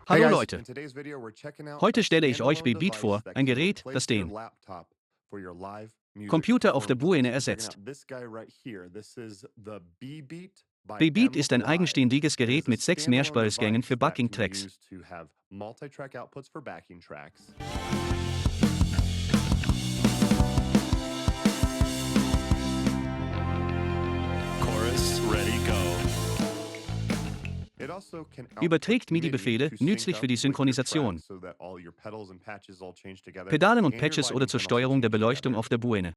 Hallo Leute, heute stelle ich euch Bebeat vor, ein Gerät, das den Computer auf der Buene ersetzt. Bebeat ist ein eigenständiges Gerät mit 6 Mehrspurgängen für Backing-Tracks. Chorus, ready, go. Überträgt MIDI-Befehle, nützlich für die Synchronisation, Pedalen und Patches oder zur Steuerung der Beleuchtung auf der Buene.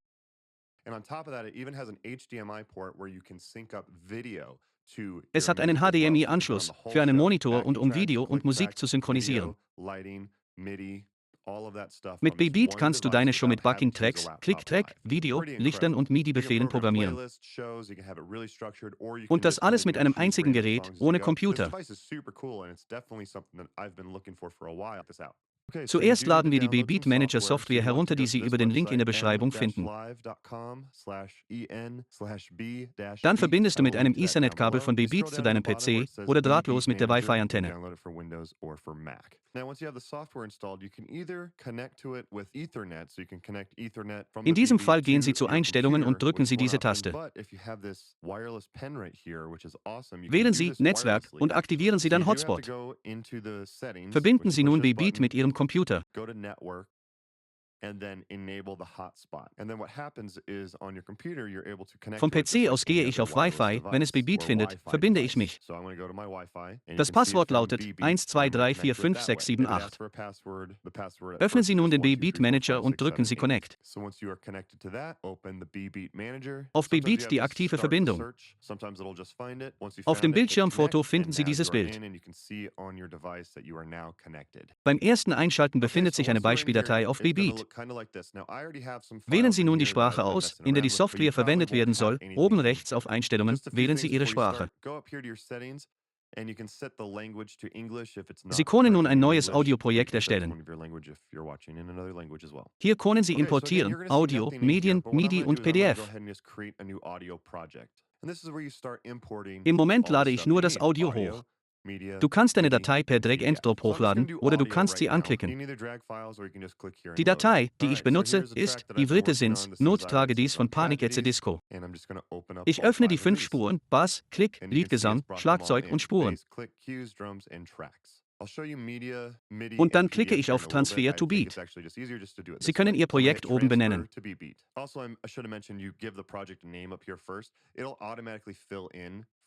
Es hat einen HDMI-Anschluss für einen Monitor und um Video und Musik zu synchronisieren. Mit Bebeat kannst du deine Show mit Backing-Tracks, Click-Track, Video, Lichtern und MIDI-Befehlen programmieren. Und das alles mit einem einzigen Gerät, ohne Computer. Zuerst laden wir die Bebeat Manager Software herunter, die Sie über den Link in der Beschreibung finden. Dann verbindest du mit einem Ethernet-Kabel von Bebeat zu deinem PC oder drahtlos mit der Wi-Fi-Antenne. In diesem Fall gehen Sie zu Einstellungen und drücken Sie diese Taste. Wählen Sie Netzwerk und aktivieren Sie dann Hotspot. Verbinden Sie nun Bebeat mit Ihrem Computer. Vom PC aus gehe ich auf Wi-Fi, wenn es Bebeat findet, verbinde ich mich. Das Passwort lautet 12345678. Öffnen Sie nun den Bebeat Manager und drücken Sie Connect. Auf Bebeat die aktive Verbindung. Auf dem Bildschirmfoto finden Sie dieses Bild. Beim ersten Einschalten befindet sich eine Beispieldatei auf Bebeat. Wählen Sie nun die Sprache aus, in der die Software verwendet werden soll. Oben rechts auf Einstellungen wählen Sie Ihre Sprache. Sie können nun ein neues Audioprojekt erstellen. Hier können Sie importieren, Audio, Medien, MIDI und PDF. Im Moment lade ich nur das Audio hoch. Du kannst deine Datei per Drag-and-Drop hochladen oder du kannst sie anklicken. Die Datei, die ich benutze, ist Ivrite Sins, Nottrage dies von Panic at the Disco. Ich öffne die 5 Spuren, Bass, Klick, Leadgesang, Schlagzeug und Spuren. Und dann klicke ich auf Transfer to Beat. Sie können Ihr Projekt oben benennen.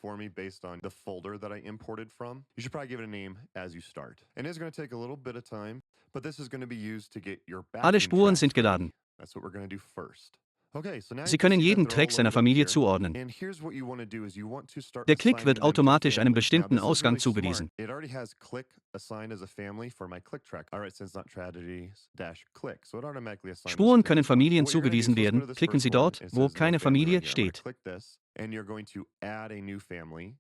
For me based on the folder that I imported from. You should probably give it a name as you start. And it's going to take a little bit of time, but this is going to be used to get your Alle backing Spuren tracks sind ready. geladen. That's what we're going to do first. Okay, so now Sie you can können see that jeden they're all Track seiner loaded up Familie here. zuordnen. And here's what you want to do is you want to start Der Klick wird assigning them to automatisch einem families. Now, bestimmten this is Ausgang really smart. zugewiesen. It already has click assigned as a family for my click track. All right, since not tragedies dash click. So it automatically assigned Spuren this to können this one. Familien What you're gonna do zugewiesen is let's go to werden. this Klicken first Sie one. dort, It wo says no keine family Familie right here. I'm gonna steht. click this and you're going to add a new family.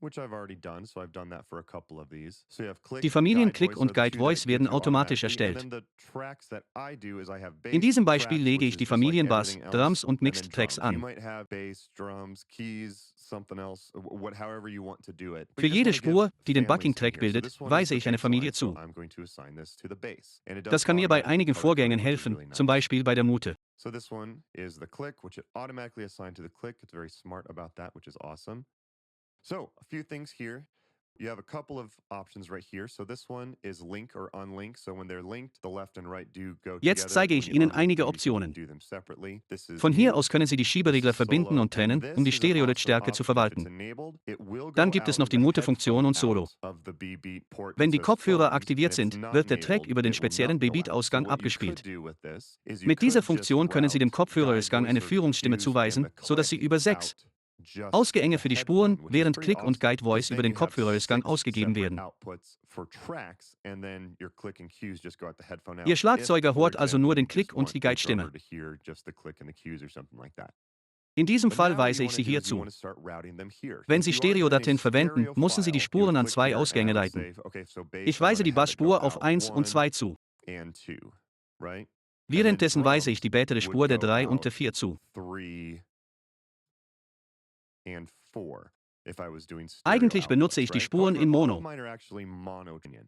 Which I've already done, so I've done that for a couple of these. So you have Click, Die Familien Guide Click Voice are und the Guide two that Voice it werden gives you automatisch automatically. And erstellt. then the tracks that I do is I have In bass diesem Beispiel tracks, lege which ich is die just like Familien Bass, everything Drums else, und and then Mixed Tracks drums. You an. might have bass, drums, keys, something else, however you want to do it. But Für you just jede want to give Spur, die den families in Backing-Track here. So bildet, this one is weise the ich eine bass line, Familie so zu. I'm going to assign this to the bass. And it does Das kann mir bei automatically einigen color code Vorgängen it, which is helfen, really zum nice. Beispiel bei der Mute. So this one is the click, which it automatically assigned to the click. It's very smart about that, which is awesome. So a few things here. You have a couple of options right here. So this one is link or unlink. So when they're linked, the left and right do go Jetzt together. zeige When ich you Ihnen unlink einige them, you can Optionen. do them separately. This is Von hier mute. aus können Sie die This Schieberegler is verbinden solo. und trennen, And um die this is an awesome Stereolautstärke zu option. If it's verwalten. enabled, it will Dann go gibt es out noch die the Mute-Funktion und headphone Solo. out of the Bebeat port that Wenn die says Kopfhörer phones, aktiviert and if it's sind, not wird der Track enabled, über den it will speziellen not go out. So Bebeat-Ausgang what you could abgespielt. do with this is you Mit dieser could just Funktion können Sie dem route Kopfhörerausgang Guide eine Voice or Führungsstimme cues and zuweisen, the sodass Sie click über 6 out just Ausgänge the für die headphone, Spuren, which is während pretty Click und awesome, Guide 'cause Voice über then den you have Kopfhörerausgang 6 ausgegeben separate werden. outputs for tracks, and then your click and cues just go out the headphone out. Ihr If, Schlagzeuger for hört also nur example, you den Klick just und want die your drummer Guide-Stimme. to hear just the click and the cues or something like that. In diesem But Fall now what weise you ich want Sie to do hier is you zu. want to start routing them here. Wenn If Sie you are in a Stereodateien verwenden, stereo müssen Sie die file, you would Spuren an click 2 here, and I Ausgänge would leiten. say, okay, so bass, Ich I'm weise gonna die have it go Bassspur auf out 1 und 1 2 zu. and 2, right? And then Währenddessen weise ich drums die spätere would Spur der go 3 und out der 4 zu. 3 and 4. Eigentlich benutze ich die Spuren in Mono.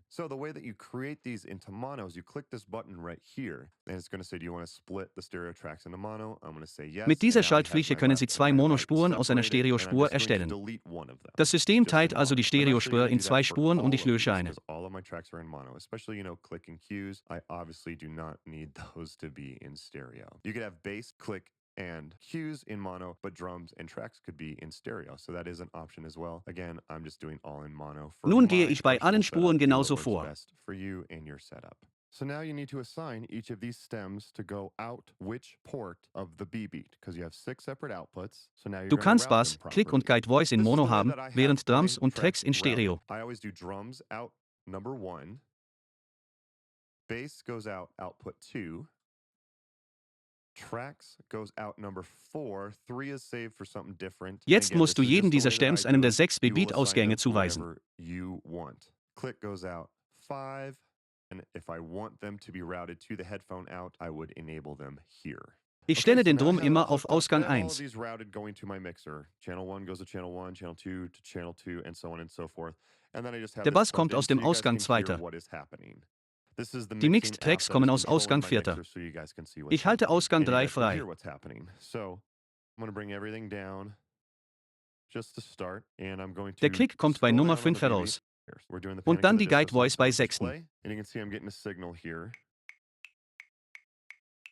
So the way that you create these into mono is you click this button right here, and it's going to say, do you want to split the stereo tracks into mono? I'm going to say yes. Mit dieser And now I have Schaltfläche my können Sie left zwei and my right Monospuren aus einer separated, and I'm Stereospur just going to erstellen. delete one of them. Das System Just teilt in also mono. die I'm actually Stereospur going to in do zwei that for Spuren und all ich of lösche these, eine. because all of my tracks are in mono, especially, click and cues. I obviously do not need those to be in stereo. You could have bass, click, and cues in mono, but drums and tracks could be in stereo. So that is an option as well. Again, I'm just doing all in mono for Nun gehe my ich bei personal allen Spuren setup. Do what genauso works vor. best for you and your setup. So now you need to assign each of these stems to go out which port of the B beat, because you have 6 separate outputs. So now you're Du going to kannst route Bass, them Click und properly. Guide Voice in This is Mono the way haben, that I have während Drums my und tracks Tracks in routed. Stereo. I always do drums out number 1, bass goes out output 2, tracks goes out number 4. 3 is saved for something different. And Jetzt again, musst this du is jedem just the dieser way that I Stems do einen der it. 6 You will assign B-Beat-Ausgänge them to zuweisen. wherever you want. Click goes out 5, and if I want them to be routed to the headphone out, I would enable them here. Ich Okay, stelle so den now I Drum have it immer all auf hooked up. I Ausgang have all of 1. these routed going to my mixer. Channel 1 goes to channel 1, channel 2 to channel 2, and so on and so forth. And then I just have Der this Bass plugged kommt in aus so dem you guys Ausgang can hear 2. what is happening. This is the Die mixing Mixed app Tracks that kommen is aus Ausgang controlling my 4. mixer so you guys can see what's Ich halte happening. Ausgang And you 3 guys can frei. hear what's happening. So I'm going to bring everything down just to start, and I'm going Der to Klick kommt bei scroll Nummer down on 5 the BB. heraus. We're doing the Und Panic at dann the die Guide Disco song, Voice so bei let's push 6. play. And you can see I'm getting a signal here.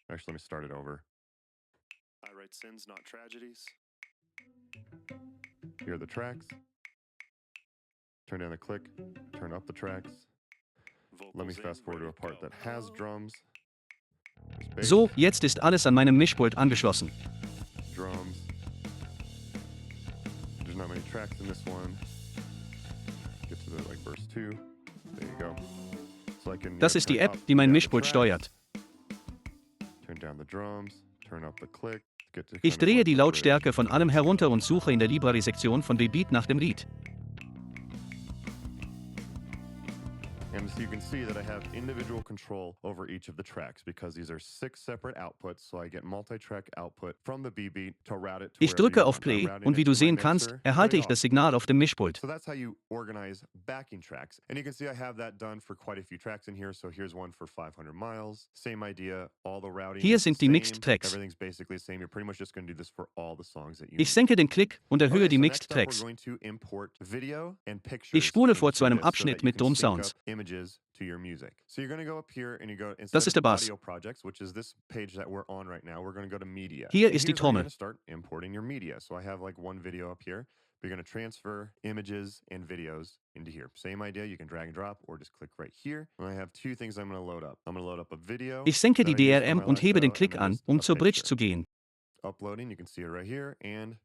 Actually, let me start it over. I write sins, not tragedies. Here are the tracks. Turn down the click, turn up the tracks. Let me fast forward to a part that has drums. There's bass, So, jetzt ist alles an meinem Mischpult angeschlossen. drums. There's not many tracks in this one. Get to the verse 2. There you go. So I can Das ist die turn App, up, die mein down the Mischpult tracks, steuert. turn down the drums, turn up the click. Get to Ich kind of drehe like die the bridge. Lautstärke von allem herunter und suche in der Library-Sektion von B-Beat nach dem Lied. And so you can see that I have individual control over each of the tracks because these are 6 separate outputs, so I get multi-track output from the B-Beat to route it to Ich wherever drücke you auf want. I'm Play routing und it wie du to my sehen kannst, mixer. erhalte Very ich das awesome. Signal auf dem Mischpult. So that's how you organize backing tracks. And you can see I have that done for quite a few tracks in here. So here's one for 500 miles. Same idea. All the routing Hier is the sind die Mixed same. Tracks. Everything's basically the same. You're pretty much just going to do this for all the songs that you Ich need. senke den Klick und erhöhe Okay, die so Mixed next up, we're Tracks. going to import video and pictures Ich spule vor into zu einem this so Abschnitt that you mit can sync Drum-Sounds. up images to your music. So you're going to go up here and you go Das instead ist der of Bass. audio projects, which is this page that we're on right now, we're going to go to media. Hier And ist die here's where you're Trommel. going to start importing your media. So I have one video up here. We're going to transfer images and videos into here. Same idea, you can drag and drop or just click right here. And I have 2 things I'm going to load up. I'm going to load up a video Ich senke die that I used for DRM my und last hebe den show, and Klick then an, just um a zur Bridge picture. zu gehen. Uploading, you can see it right here, and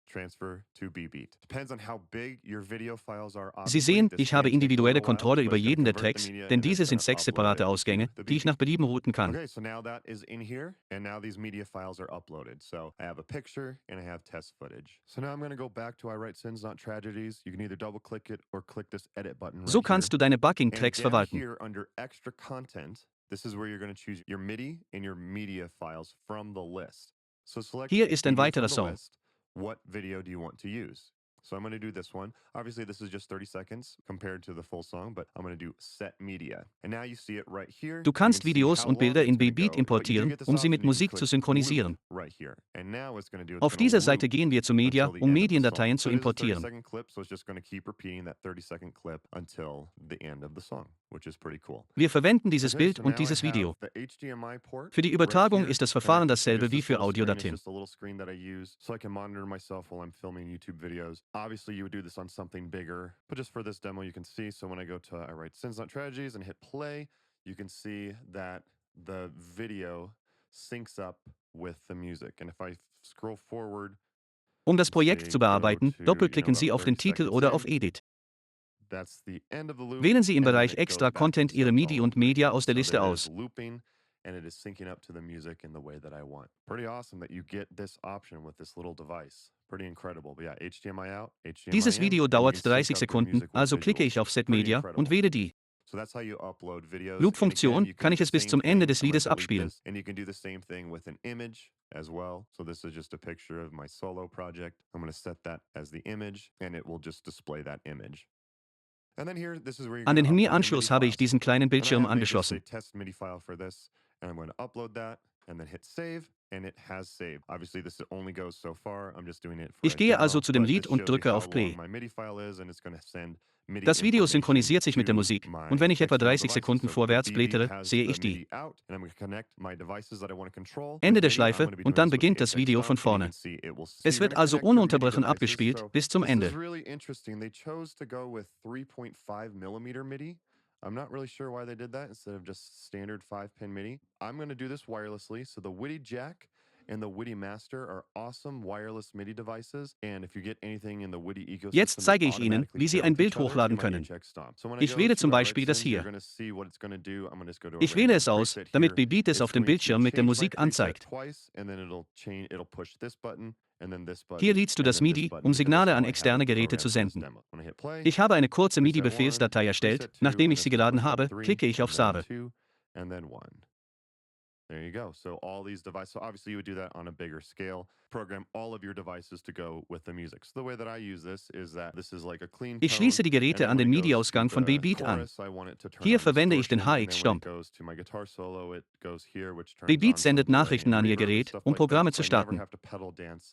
transfer to B-Beat. Depends on how big your video files are. Sie Obviously, sehen, this ich can habe take a individuelle little while, Kontrolle but über it's gonna jeden der convert the Tracks, media denn and it's diese sind gonna 6 upload separate it Ausgänge, to the die ich nach B-Beat. Belieben routen kann. Okay, so now that is in here, and now these media files are uploaded. So I have a picture and I have test footage. So now I'm going to go back to I Write Sins, Not Tragedies. You can either double click it or click this edit button right So here. kannst du deine And Bucking-Tracks down verwalten. here under extra content, this is where you're going to choose your MIDI and your media files from the list. So select Hier ist ein media weiterer from the Song. list. What video do you want to use? So I'm going to do this one. Obviously, this is just 30 seconds compared to the full song, but I'm going to do set media. And now you see it right here. Du You kannst can see Videos how und long Bilder in it's gonna B-Beat go, but you do importieren, get this um sie option. mit You can Musik click zu synchronisieren. loop right here. And now it's going to do, it's Auf gonna dieser Seite loop gehen wir zu Media, until the um end of the song. Mediendateien zu So it is a importieren. 30-second clip, so it's just going to keep repeating that 30-second clip until the end of the song, which is pretty cool. Wir verwenden dieses Okay, Bild so und now dieses I have Video. the HDMI port Für die right Übertragung here ist das Verfahren connected to dasselbe just wie this für little screen. It's Audiodateien. just a little screen that I use so I can monitor myself while I'm filming YouTube videos. Obviously, you would do this on something bigger, but just for this demo, you can see. So when I go to I Write Sins, Not Tragedies and hit play, you can see that the video syncs up with the music. And if I scroll forward, Um das Projekt say zu go bearbeiten, to, doppelklicken Sie about auf den 30 Titel seconds oder in, auf Edit. that's the end of the loop. Wählen Sie im and then Bereich it goes Extra back to Content Ihre start MIDI all und over Media again. aus der So Liste there it is aus. looping, and it is syncing up to the music in the way that I want. Pretty awesome that you get this option with this little device. Pretty incredible. But yeah, HDMI out, HDMI Dieses in, Video and you dauert can sync 30 up your Sekunden, music with also klicke visuals. ich auf Set Pretty Media incredible. und wähle die. So that's how you upload videos. Loop-Funktion kann ich es bis zum Ende des Liedes abspielen. And you can do the same thing with an image as well. So this is just a picture of my solo project. I'm going to set that as the image and it will just display that image. And then here, this is where you're An going den to upload your HMI-Anschluss MIDI habe ich files. diesen kleinen And I Bildschirm have made just a angeschlossen. test MIDI file for this, and I'm going to upload that and then hit save, and it has saved. Obviously, this only goes so far. I'm just doing it for Ich a gehe demo, also zu dem but Lied this und shows you drücke how auf Play. long my MIDI file is, and it's going to send MIDI Das Video information synchronisiert sich mit der to Musik, my und wenn ich etwa external 30 devices. Sekunden So the vorwärts BB blättere, has sehe the ich die. MIDI out, and I'm going to connect my devices that I want to control with Ende der MIDI. I'm Schleife, going to be und doing dann this with beginnt das Apex Video von Stomp, and you vorne. can see it will. So Es you're wird going to also connect your MIDI ununterbrochen devices. abgespielt So bis zum this is Ende. really interesting. They chose to go with 3.5 millimeter MIDI. I'm not really sure why they did that instead of just standard 5-pin MIDI. I'm going to do this wirelessly. So the WIDI Jack and the WIDI Master are awesome wireless MIDI devices. And if you get anything in the WIDI ecosystem, Jetzt zeige ich Ihnen, wie Sie ein Bild hochladen können. Ich wähle zum Beispiel das hier. Ich wähle es aus, damit Beat es auf dem Bildschirm mit der Musik anzeigt. Hier lädst du das MIDI, um Signale an externe Geräte zu senden. Ich habe eine kurze MIDI-Befehlsdatei erstellt. Nachdem ich sie geladen habe, klicke ich auf Save. There you go. So all these devices, so obviously you would do that on a bigger scale, program all of your devices to go with the music. So the way that I use this is that this is like a clean tone. Ich schließe die Geräte an den MIDI-Ausgang von Beat an. Hier verwende ich den HX-Stomp. Beat sendet Nachrichten an Ihr Gerät, um Programme zu starten.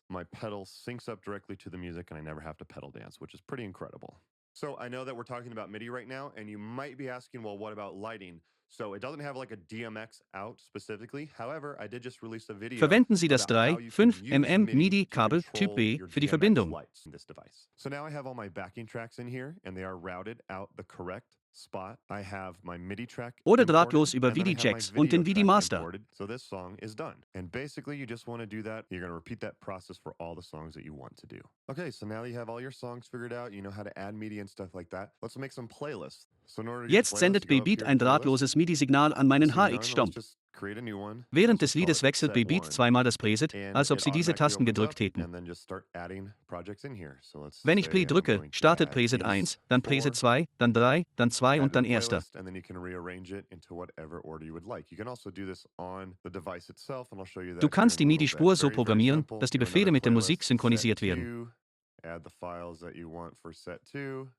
My pedal syncs up directly to the music and I never have to pedal dance, which is pretty incredible. So I know that we're talking about MIDI right now, and you might be asking, well, what about lighting? So it doesn't have like a DMX out specifically. However, I did just release a video. Verwenden Sie das about how 3, you 5 can use mm MIDI MIDI-Kabel to Typ B control für die your DMX Verbindung. lights in this device. So now I have all my backing tracks in here, and they are routed out the correct spot. I have my MIDI track Oder imported, drahtlos über and then I have my ViDi-Jacks und video den track ViDi-Master. imported. So this song is done. And basically, you just want to do that. You're going to repeat that process for all the songs that you want to do. Okay, so now that you have all your songs figured out, you know how to add MIDI and stuff like that. Let's make some playlists. So in order to get Jetzt playlists, sendet go up Beat here ein to playlist. drahtloses MIDI-Signal an meinen This is done. Let's HX-Stomp. just create a new one. Während Let's des just call Liedes it wechselt set Beat one. zweimal das Preset, And als ob it Sie diese automatically Tasten opens gedrückt up, hätten. and then just start adding projects in here. So let's Wenn ich say Play I'm drücke, going to startet add Preset these 1, dann Preset 4, 2, dann 3, dann 2 add und to dann the erster. playlist, and then you can rearrange it into whatever order you would like. You can also do this on the device itself, and I'll show you that Du here kannst in die a little bit. MIDI-Spur so Very, very programmieren, simple. dass die Do another Befehle mit der Musik playlist, synchronisiert set werden. 2, add the files that you want for set 2.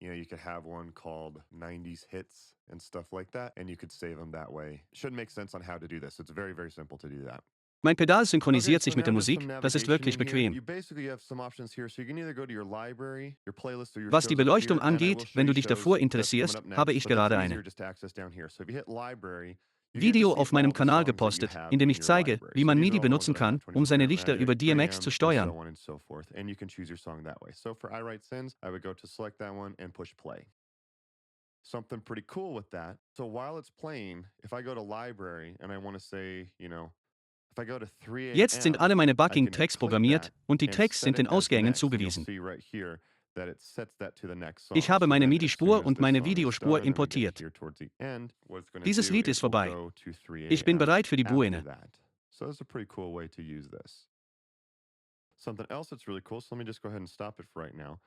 You know, you could have one called 90s hits and stuff like that, and you could save them that way. Should make sense on how to do this. It's very, very simple to do that. Mein Pedal Okay, synchronisiert so sich mit der now just Musik, some das ist navigation wirklich in here. bequem. You basically have some options here, so you can either go to your library, your playlist, or your Was die shows up Beleuchtung here, and I will angeht, show wenn you du dich shows davor that's coming interessierst, up habe next, ich but that's gerade easier eine. just to access down here. So if you hit library, you get to Video see auf all meinem the Kanal songs that you gepostet, have in dem in ich your zeige, library. wie So man these MIDI are all the ones benutzen that I have, kann, um seine 24 Lichter Magic, über DMX Graham, zu and steuern. so on and so forth. And you can choose your song that way. So for I Write Sins, I would go to select that one and push play. Something pretty cool with that. So while it's playing, if I go to library and I want to say, you know, if I go to 3 Jetzt sind a.m., alle meine I can Backing-Tracks click programmiert that und die and Tracks set sind it den as the Ausgängen next. And you'll zugewiesen. see right here that it sets that to the next Ich song. habe So meine then as soon MIDI-Spur as und this meine song is Videospur done and we get importiert. here towards the end, what it's going to Dieses do, Lied it ist will vorbei. go to 3 Ich bin a.m. bereit für die after Buene. that. So that's a pretty cool way to use this. Something else that's really cool, so let me just go ahead and stop it for right now.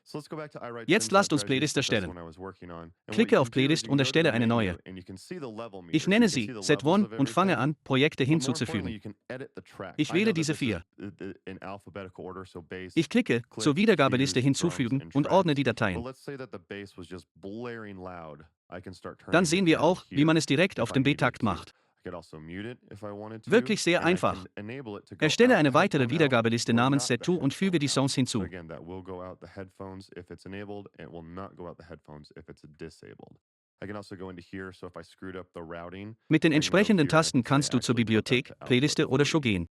So let's go back to Jetzt lasst uns iWriteSims.strategies, Playlist since that's the erstellen. one I was working on. And what Klicke you auf can do is Playlist you und can go to the erstelle eine menu neue. and you can see the level meter. Ich So you nenne can see sie the Set levels 1 of und fange everything. an, Projekte But more importantly, hinzuzufügen. you can edit the track. Ich I wähle know that diese this is 4. in alphabetical order, so bass, Ich klicke zur click, Wiedergabeliste cues, drums, hinzufügen and und ordne tracks. die But Dateien. let's say that the bass was just blaring loud. I can start Dann turning sehen it wir down auch, wie here man es direkt if auf I dem needed B-Takt to. macht. I could also mute it if I wanted to. Wirklich sehr And I einfach. can enable it to go Erstelle out eine the weitere headphone out Wiedergabeliste or namens not the Set2 und füge headphone die out. Songs So hinzu. again, that will go out the headphones if it's enabled. It will not go out the headphones if it's disabled. I can also go into here, so if I screwed up the routing, Mit den I can go entsprechenden here and I Tasten can say kannst du zur actually put that Bibliothek, to output Playliste oder 3, Show gehen.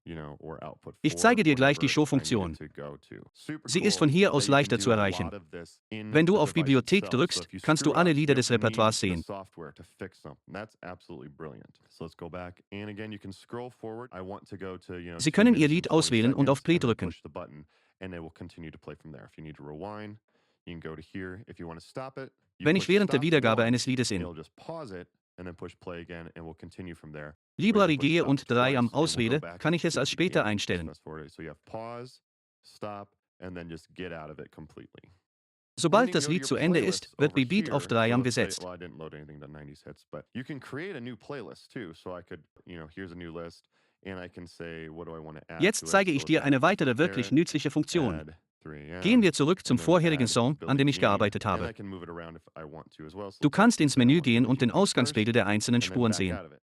you know, or output Ich 4, zeige dir gleich die whatever I Show-Funktion. needed to go to. Super Sie ist cool von hier that aus you can leichter do zu a erreichen. lot of this in Wenn du the auf device Bibliothek itself. So drückst, if you kannst du screw alle up, you Lieder des don't need Repertoires the sehen. software to fix something. That's absolutely brilliant. So let's go back, and again, you can scroll forward. I want to go to, you know, Sie 2 können Ihr minutes and Lied 20 auswählen und auf seconds, Play and then drücken. push the button, and it will continue to play from there. If you need to rewind, you can go to here. If you want to stop it, you Wenn ich push während der stop Wiedergabe once, eines Liedes in it'll just pause it, and then push play again, and we'll continue from there. Or you can Library push gehe stop und 3 am twice, and we'll go auswähle, back kann ich es to als the später beginning. einstellen. Fast forward it. So you have pause, stop, and then just get out of it completely. Sobald das Lied zu Ende ist, wird Beat auf 3 gesetzt. Well, I didn't load anything to 90s hits, but you can create a new playlist too. So I could, here's a new list, and I can say, what do I want to add Jetzt to it? zeige So ich let's dir say eine 24 weitere wirklich karat, nützliche Funktion. add 3AM, Gehen wir zurück zum and then vorherigen add Song, an dem Billie ich Jean, gearbeitet and I habe. can move it around if I want to as well. So Du let's say kannst ins I Menü want gehen Billie und den Jean to be first, Ausgangspegel der einzelnen and then Spuren back sehen. out of it.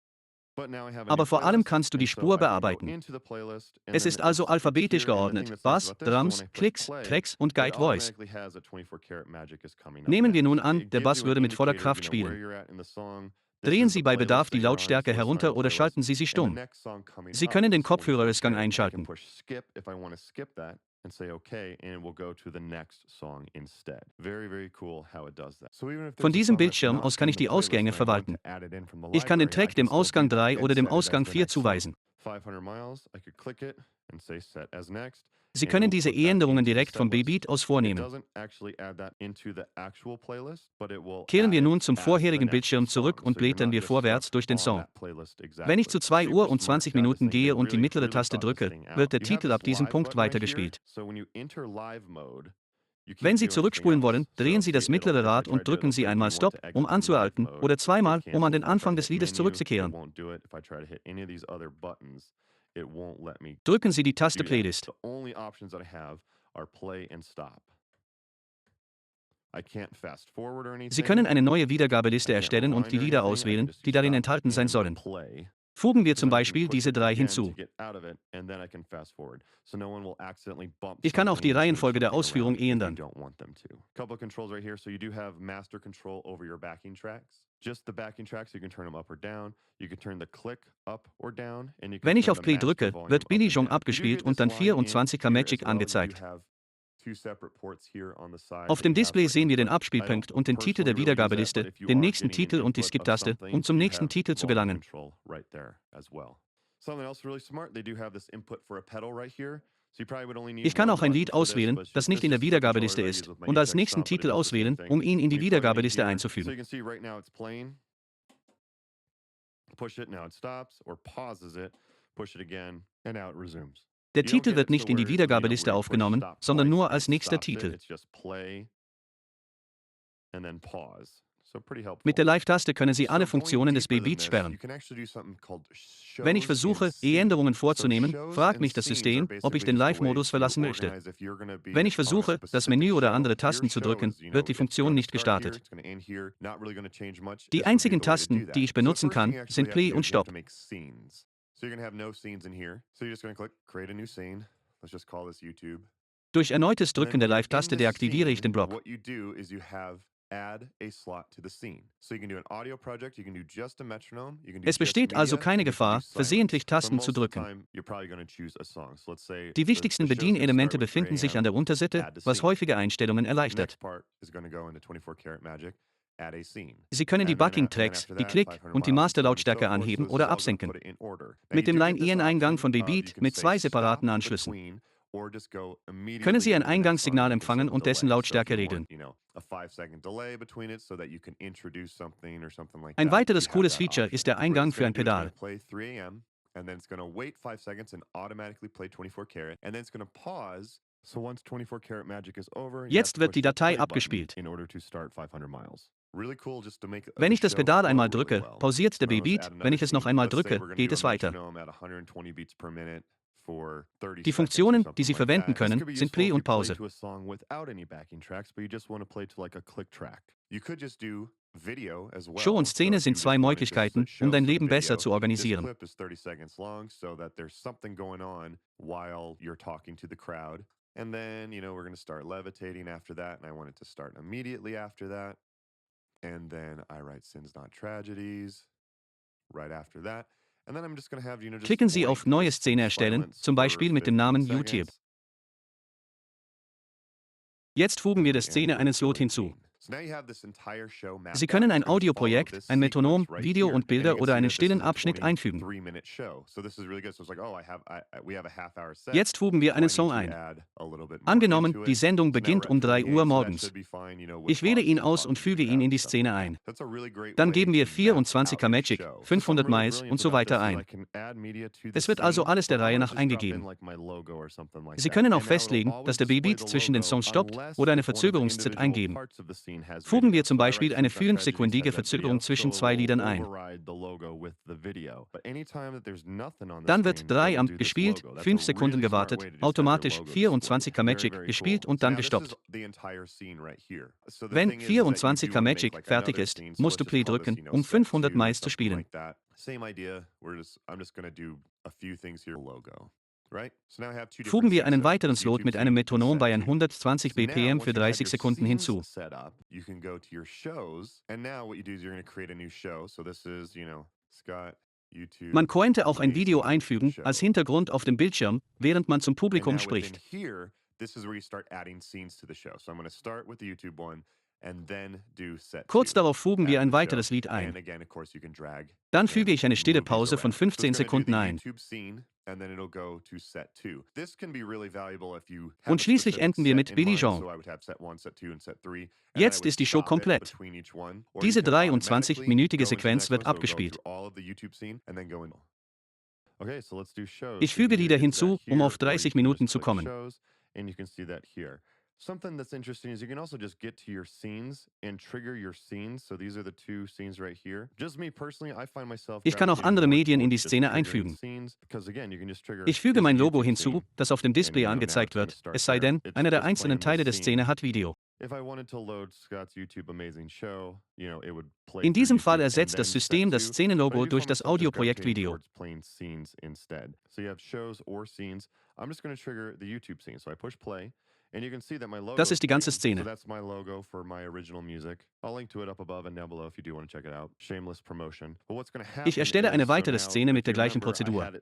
But now I have a Aber new vor allem playlist, kannst du die and so Spur I can go bearbeiten. into the playlist, and Es then ist it also skips alphabetisch here, and the thing geordnet. that sucks Bass, about this, so when Drums, I push Klicks, play, Tracks und it Guide Voice. automatically has that 24 karat magic is coming up Nehmen wir nun next. an, It der gives Bass you an würde mit voller indicator, Kraft where spielen. you're at in the song. This Drehen is Sie the bei playlist Bedarf die that you're on, Lautstärke so let's start a herunter oder playlist, schalten Sie sie and the stumm. next song coming Sie up können den is 24 Kopfhörerausgang karat. I can einschalten. push skip if I want to skip that and say okay, and we'll go to the next song instead. Very, very cool how it does that. So even if Von there's a diesem song that's Bildschirm not aus kann in ich the die playlist Ausgänge and I want verwalten. to add it in from the Ich kann den library, I Track can dem still do Ausgang that 3 and oder dem set it as Ausgang the 4 next. So zuweisen. 500 miles, I could click it and say set as next. Sie And it können will diese put that Änderungen into the direkt vom set list. Beat aus It vornehmen. doesn't actually add that into the actual playlist, but it will Kehren add wir it nun zum as the vorherigen next Bildschirm zurück song. und So you're blättern not wir just vorwärts stuck durch den on Song. that playlist Wenn ich exactly. zu 2 Super Uhr und smart. 20 Got this Minuten thing gehe und die really, mittlere really Taste thought this drücke, thing out. wird der You have Titel this ab diesem live Punkt button right here. weitergespielt. So when you enter live mode, you Wenn can't Sie do anything zurückspulen wollen, else. drehen So Sie see, das mittlere if I Rad try und to do it, drücken it'll Sie say, do einmal you want Stop, to um exit from live anzuhalten, mode? oder It zweimal, um an cancels. den If I try Anfang to des hit Liedes menu, it zurückzukehren. won't do it. If I try to hit any of these other buttons, it won't let me Drücken Sie die Taste do that. Playlist. The only options that I have are play and stop. I can't fast forward or Sie anything. können eine neue I Wiedergabeliste can't erstellen und rewind die or Lieder anything. I can auswählen, just die do darin stop enthalten sein and sollen. play. Fugen wir And zum then I can Beispiel push diese it 3 again to hinzu. get out of it, and then I can fast forward. So no one will accidentally bump Ich kann auch something die and change Reihenfolge der something Ausführung around if you ändern. don't want them to. Couple of controls right here. So you do have master control over your backing tracks. Just the backing tracks, you can turn them up or down. You can turn the click up or down, and you can Wenn ich turn auf the Play master drücke, volume wird up Billie and Jean down. You do abgespielt get und this dann line in 24er here Magic as well. You do angezeigt. have two separate ports here on the side Auf that dem you have Display for sehen wir den input. I don't Abspielpunkt und den Titel personally der really use that, but Wiedergabeliste, if you den are nächsten getting an Titel und die input of Skip-Taste, something, um zum you nächsten have Titel zu volume gelangen. control right there as well. Something else really smart, they do have this input for a pedal right here. So you probably would only need Ich kann one auch ein button Lied for this, auswählen, but it's das just nicht in der a controller Wiedergabeliste that I use ist, with my und als Ajax nächsten stomp, but it Titel does the same auswählen, thing. um ihn in die When you plug it in Wiedergabeliste here, so einzufügen. you can see right now it's playing. Push it, now it stops, or pauses it, push it again, and now it resumes. Der You don't Titel get wird it so nicht in die where, Wiedergabeliste where you push aufgenommen, stop sondern twice nur and als it nächster stops it. Titel. It's just play and then pause. So pretty helpful. Mit der Live-Taste können Sie alle So going Funktionen des deeper than Beats this, sperren. you can actually do something called Wenn ich shows versuche, and Änderungen scenes. So vorzunehmen, shows fragt and mich das scenes are System, ob ich basically den just a way Live-Modus to verlassen möchte. organize if you're going to be Wenn ich on a versuche, das specific Menü oder show. andere Your Tasten zu show drücken, is, wird die it's Funktion going to nicht start here, gestartet. it's going to end here, not really going to change much. Die This would be einzigen the way to do Tasten, that. die ich So the benutzen first thing kann, you actually sind have to Play do und is you have Stop. to make scenes. So you're going to have no scenes in here. So you're just going to click create a new scene. Let's just call this YouTube. Durch erneutes And then Drücken der when you're in Live-Taste this deaktiviere ich scene, den Block. what you do is you have add a slot to the scene. So you can do an audio project, you can do just a metronome, you can do Es just besteht also media, keine and you can Gefahr, do silence. versehentlich But Tasten zu most of the drücken. time, you're probably going to choose a song. So let's say Die the wichtigsten show's going to Bedienelemente start with befinden sich an 3 der Unterseite, add the was scene. häufige Einstellungen The erleichtert. next part is going to go into 24 karat magic, add a scene. Sie können die And then Bucking-Tracks, after die that, Klick 500 und die miles and so on and so Masterlautstärke forth. So anheben this is oder all going to absenken. put it in order. Now you Mit dem do get this Line-In-Eingang option von of you Beat can mit say zwei stop separaten Anschlüssen between or just go immediately können Sie ein to the next song. Eingangssignal You can set empfangen a und dessen delay. So if Lautstärke you regeln. want, a 5-second delay between it so that you can introduce something or something like Ein that, weiteres you have cooles that Feature option. ist der What it's Eingang für going ein to do is Pedal. going to play 3 a.m. and then it's going to wait 5 seconds and automatically play 24 karat and then it's going to pause. So once 24 karat magic is over, you have Jetzt to wird push die the Datei play button abgespielt. in order to start 500 miles. Really cool just to make Wenn the ich das show Pedal flow einmal really drücke, well. pausiert der Now let's Beat. add Wenn another ich es noch scene. einmal Let's say drücke, we're going to geht do a es weiter. metronome at 120 beats per minute for 30 Die seconds or Funktionen, die something Sie like verwenden that. This können, could be sind useful Play if you und play Pause. to a song without any backing tracks, but you just want to play to like a click track. You could just do video as well. Show und So Szene if sind you zwei just wanted just to Möglichkeiten, show dein some Leben besser video, zu this organisieren. clip is 30 seconds long so that there's something going on while you're talking to the crowd. And then, we're going to start levitating after that, and I want it to start immediately after that. And then I write Sins Not Tragedies right after that. And then I'm just going to have, just Klicken Sie auf blank Neue this Szene erstellen, silence zum for Beispiel mit dem 15 Namen seconds. YouTube. Jetzt fügen wir der Szene einen Slot hinzu. Sie können ein Audioprojekt, ein Metronom, Video und Bilder oder einen stillen Abschnitt einfügen. Jetzt fügen wir einen Song ein. Angenommen, die Sendung beginnt um 3 Uhr morgens. Ich wähle ihn aus und füge ihn in die Szene ein. Dann geben wir 24er Magic, 500 Miles und so weiter ein. Es wird also alles der Reihe nach eingegeben. Sie können auch festlegen, dass der B-Beat zwischen den Songs stoppt oder eine Verzögerungszeit eingeben. Fügen wir zum Beispiel eine 5-sekündige Verzögerung zwischen zwei Liedern ein. Dann wird 3 am gespielt, 5 Sekunden gewartet, automatisch 24er Magic gespielt und dann gestoppt. Wenn 24er Magic fertig ist, musst du Play drücken, um 500 Miles zu spielen. Fügen wir einen weiteren Slot mit einem Metronom bei 120 BPM für 30 Sekunden hinzu. Man könnte auch ein Video einfügen, als Hintergrund auf dem Bildschirm, während man zum Publikum spricht. Kurz darauf fügen wir ein weiteres Lied ein. Dann füge ich eine stille Pause von 15 Sekunden ein. Und schließlich enden wir mit Billy Jean. Jetzt ist die Show komplett. Diese 23-minütige Sequenz wird abgespielt. Ich füge Lieder hinzu, um auf 30 Minuten zu kommen. Something that's interesting is you can also just get to your scenes and trigger your scenes. So these are the 2 scenes right here. Just me personally, I find myself Ich kann auch andere Medien in die Szene einfügen. Ich füge mein Logo hinzu, das auf dem Display angezeigt wird, es sei denn, einer der einzelnen Teile der Szene hat Video. In diesem Fall ersetzt das System das Szenenlogo durch das Audioprojekt Video. Das ist die ganze Szene. Ich erstelle eine weitere Szene mit der gleichen Prozedur.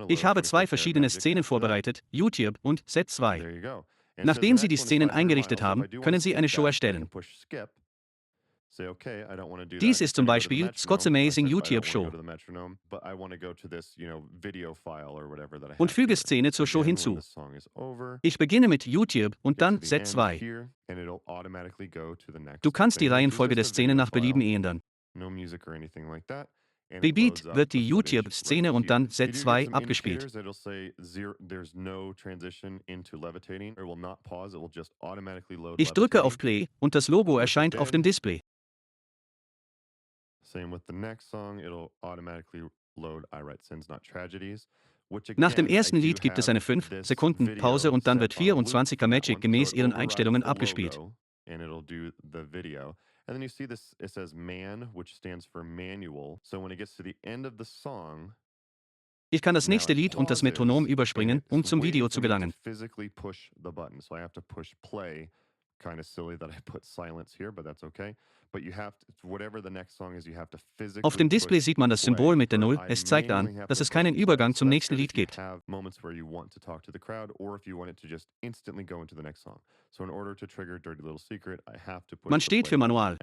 Ich habe 2 verschiedene Szenen vorbereitet, YouTube und Set 2. Nachdem Sie die Szenen eingerichtet haben, können Sie eine Show erstellen. Dies ist zum Beispiel Scott's Amazing YouTube Show. Und füge Szene zur Show hinzu. Ich beginne mit YouTube und dann Set 2. Du kannst die Reihenfolge der Szenen nach Belieben ändern. B-Beat wird die YouTube-Szene und dann Set 2 abgespielt. Ich drücke auf Play und das Logo erscheint auf dem Display. Nach dem ersten Lied gibt es eine 5 Sekunden Pause und dann wird 24er Magic gemäß Ihren Einstellungen abgespielt. And then you see this, it says man, which stands for manual. So when it gets to the end of the song, ich kann das nächste Lied und das Metronom überspringen, um zum Video zu gelangen. Auf dem Display sieht man das Symbol mit der 0, es zeigt an, dass es keinen Übergang zum nächsten Lied gibt. Man steht für Manual.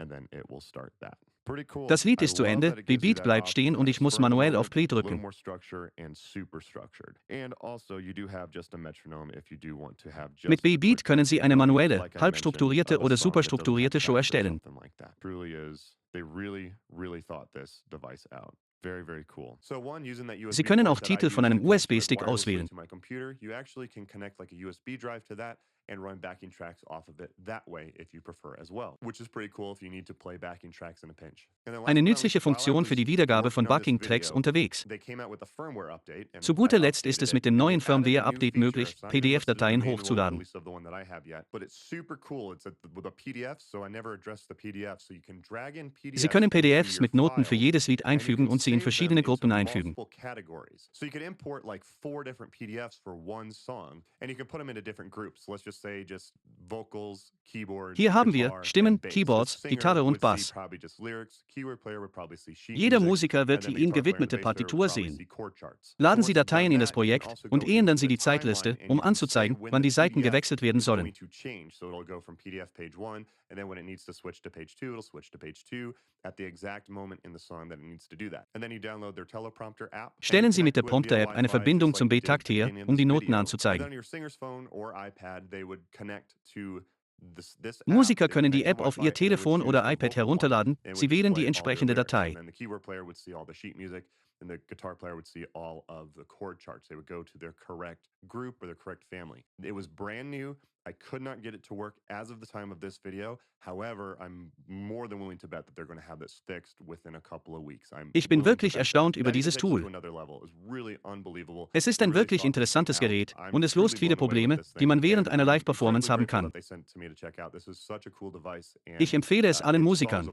Das Lied ist zu Ende, B-Beat bleibt stehen und ich muss manuell auf Play drücken. Mit B-Beat können Sie eine manuelle, halbstrukturierte oder superstrukturierte Show erstellen. Sie können auch Titel von einem USB-Stick auswählen. And run backing tracks off of it that way if you prefer as well, which is pretty cool if you need to play backing tracks in a pinch. Eine nützliche Funktion für die Wiedergabe von Backing-Tracks unterwegs. Zu guter Letzt ist es mit dem neuen Firmware-Update möglich, PDF-Dateien hochzuladen. Sie können PDFs mit Noten für jedes Lied einfügen und sie in verschiedene Gruppen einfügen. Hier haben wir Stimmen, Keyboards, Gitarre und Bass. Jeder Musiker wird die ihm gewidmete Partitur sehen. Laden Sie Dateien in das Projekt und ändern Sie die Zeitliste, um anzuzeigen, wann die Seiten gewechselt werden sollen. Stellen Sie mit der Prompter-App eine Verbindung zum B-Takt her, um die Noten anzuzeigen. Musiker können die App auf ihr Telefon oder iPad herunterladen, sie wählen die entsprechende Datei. And the guitar player would see all of the chord charts. They would go to their correct group or their correct family. It was brand new. I could not get it to work as of the time of this video. However, I'm more than willing to bet that they're going to have this fixed within a couple of weeks. Ich bin wirklich erstaunt über dieses Tool. Es ist ein wirklich interessantes Gerät und es löst viele Probleme, die man während einer Live-Performance haben kann. Ich empfehle es allen Musikern.